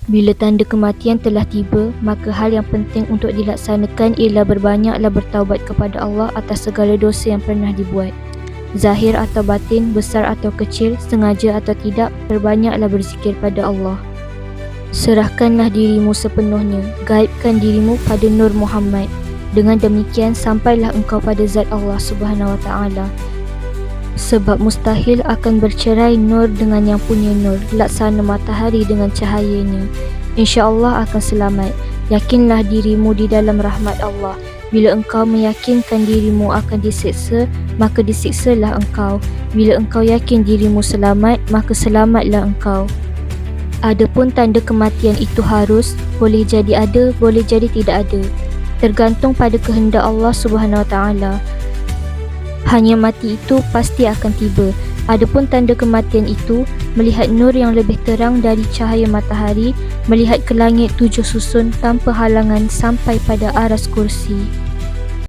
Bila tanda kematian telah tiba, maka hal yang penting untuk dilaksanakan ialah berbanyaklah bertaubat kepada Allah atas segala dosa yang pernah dibuat. Zahir atau batin, besar atau kecil, sengaja atau tidak, perbanyaklah berzikir pada Allah. Serahkanlah dirimu sepenuhnya, gaibkan dirimu pada Nur Muhammad. Dengan demikian, sampailah engkau pada zat Allah Subhanahu Wa Taala. Sebab mustahil akan bercerai nur dengan yang punya nur, laksana matahari dengan cahayanya. InsyaAllah akan selamat. Yakinlah dirimu di dalam rahmat Allah. Bila engkau meyakinkan dirimu akan disiksa, maka disiksalah engkau. Bila engkau yakin dirimu selamat, maka selamatlah engkau. Adapun tanda kematian itu harus, boleh jadi ada, boleh jadi tidak ada. Tergantung pada kehendak Allah Subhanahu Wa Taala. Hanya mati itu pasti akan tiba. Adapun tanda kematian itu, melihat nur yang lebih terang dari cahaya matahari, melihat ke langit 7 susun tanpa halangan sampai pada aras kursi.